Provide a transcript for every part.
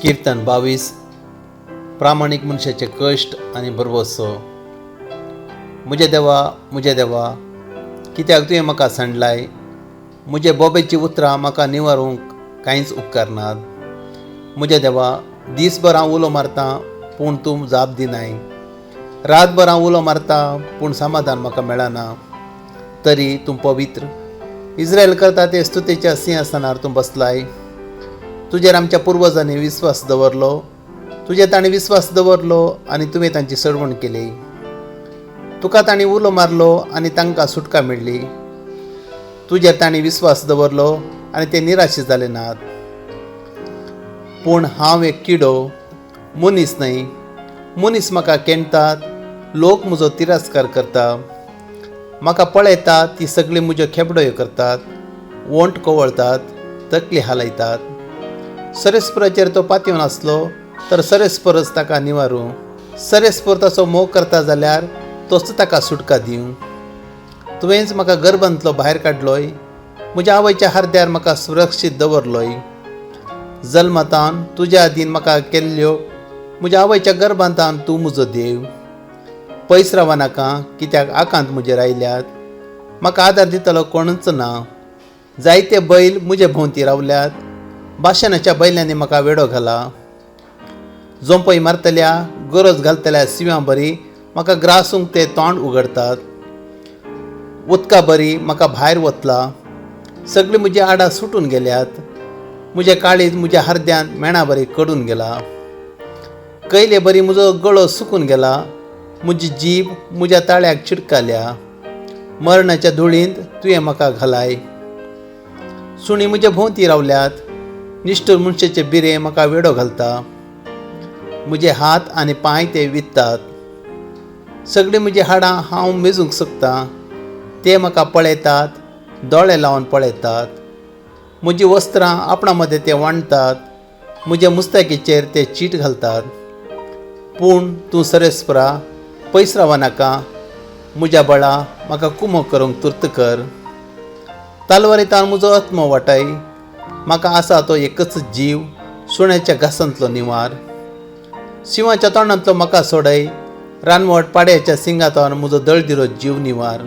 कीर्तन 22 प्रामाणिक मनशाचे कश्ट आनी बरवसो। म्हज्या देवा कित्याक तुवें म्हाका सांडलाय। म्हजे बोबेची उतरां म्हाका निवारूंक कांयच उपकार नात। म्हज्या देवा दीसभर हांव उलो मारतां पूण तूं जाप दिनाय। रातभर हांव उलो मारतां पूण समाधान म्हाका मेळना। तरी तूं पवित्र इस्रायल करता ते स्तुतेच्या सिंहासनार तूं बसलाय। तुजेर आमच्या पुर्वजांनी विस्वास दवरलो। तुजेर तांणी विस्वास दवरलो आनी तुवें तांची सडवण केली। तुका तांणी उलो मारलो आनी तांकां सुटका मेळ्ळी। तुजेर तांणी विस्वास दवरलो आनी ते निराशे जाले नात। पूण हांव एक किडो, मनीस न्हय। मनीस म्हाका केणटात, लोक म्हजो तिरस्कार करता। म्हाका पळयतात ती सगळीं म्हज्यो खेबड्यो करतात। वोंट कवळतात, तकली हालयतात। सरेस्पराचेर तो पातयेवन आसलो तर सरेस्परच ताका निवारूं। सरेस्पर ताचो मोग करता जाल्यार तोच ताका सुटका दिवं। तुवेंच म्हाका गर्भांतलो भायर काडलोय। म्हज्या आवयच्या हार्द्यार म्हाका सुरक्षीत दवरलोय। जल्मातान तुज्या आदीन म्हाका केल्ल्यो म्हज्या आवयच्या गर्भांतान तूं म्हजो देव। पयस रावा नाका कित्याक आकांत म्हजेर आयल्यात। म्हाका आदार दितलो कोणूच ना। जायते बैल म्हजे भोंवती रावल्यात। बाशनाच्या बैलांनी म्हाका वेडो घाला। जोंपय मारतल्या गरज घालतल्या सिंहां बरी म्हाका ग्रासूंक ते तोंड उगडतात। उदका बरी म्हाका भायर वतला। सगळीं म्हजी आडां सुटून गेल्यात। म्हजें काळीज म्हज्या हार्द्यान मेणा बरी कडून गेला। कैले बरी म्हजो गळो सुकून गेला। म्हजी जीब म्हज्या ताळ्याक चिडकाल्या। मरणाच्या धुळींत तुवें म्हाका घालाय। सुणी म्हजे भोंवती रावल्यात। निश्ठूर मनशेचे बिरे म्हाका वेडो घालता। म्हजे हात आनी पांय ते वित्तात। सगळीं म्हजी हाडां हांव मेजूंक सोदता। ते म्हाका पळयतात, दोळे लावन पळयतात। म्हजीं वस्त्रां आपणा मदें ते वांडटात। म्हज्या मुस्ताकीचेर ते चीट घालतात। पूण तूं सरेस्परा पयस रावा नाका। म्हज्या बळा म्हाका कुमो करूंक तुर्त कर। तालवारीतान म्हजो आत्मो वाटय। म्हाका आसा तो एकच जीव, सुण्याच्या घासांतलो निवार। सिंहाच्या तोंडांतलो म्हाका सोडय। रानवट पाड्याच्या सिंगांतान म्हजो दळदिरो जीव निवार।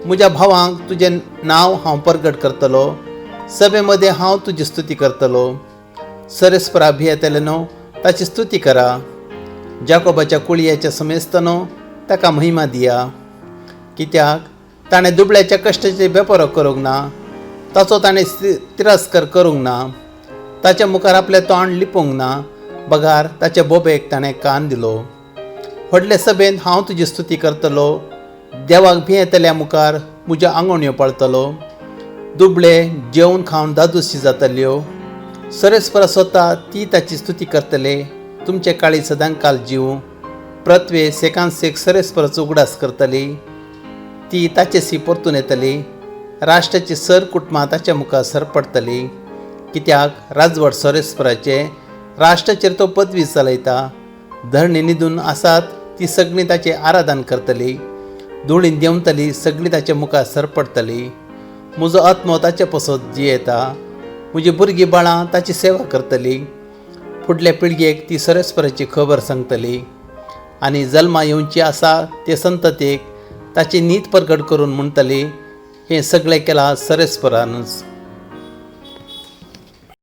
म्हज्या भावांक तुजें नांव हांव परगट करतलो। सभे मदें हांव तुजी स्तुती करतलो। सरेस्परा भियेतलेनो ताची स्तुती करा। जाकोबाच्या कुळयाच्या समेस्तनो ताका महिमा दिया। कित्याक ताणें दुबळ्याच्या कश्टाचे बेपारो करूंक ना। ताचो ताणें तिरस्कार करूंक ना। ताच्या मुखार आपलें तोंड लिपोवंक ना। बगार ताच्या बोबेक ताणें कान दिलो। व्हडले सभेंत हांव तुजी स्तुती करतलो। देवाक भियेतल्या मुखार म्हज्यो आंगवण्यो पळतलो। दुबळे जेवून खावन दादोशी जातल्यो। सरेस्परा स्वता ती ताची स्तुती करतले। तुमचे काळी सदांकाल जीव। प्रतवे सेकान सेक सरेस्पराचो उगडास करतली। ती ताचेसी परतून येतली। राष्ट्राची सर कुटुंबां ताच्या मुखार सरपडटली। कित्याक राजवट सरेस्पराचे, राष्ट्राचेर तो पदवी चलयता। धरणी न्हिदून आसात ती सगळीं ताचें आराधन करतली। धुळीन देंवतली सगळीं ताच्या मुखार सरपडटली। म्हजो आत्मो ताचे पासत जियेता। म्हजीं भुरगीं बाळां ताची सेवा करतली। फुडले पिळगेक ती सरेस्पराची खबर सांगतली। आनी जल्मा येवची आसा ते संततेक ताची नीत परगट करून म्हणटली, हें सगळें केलां सरेस्परानच।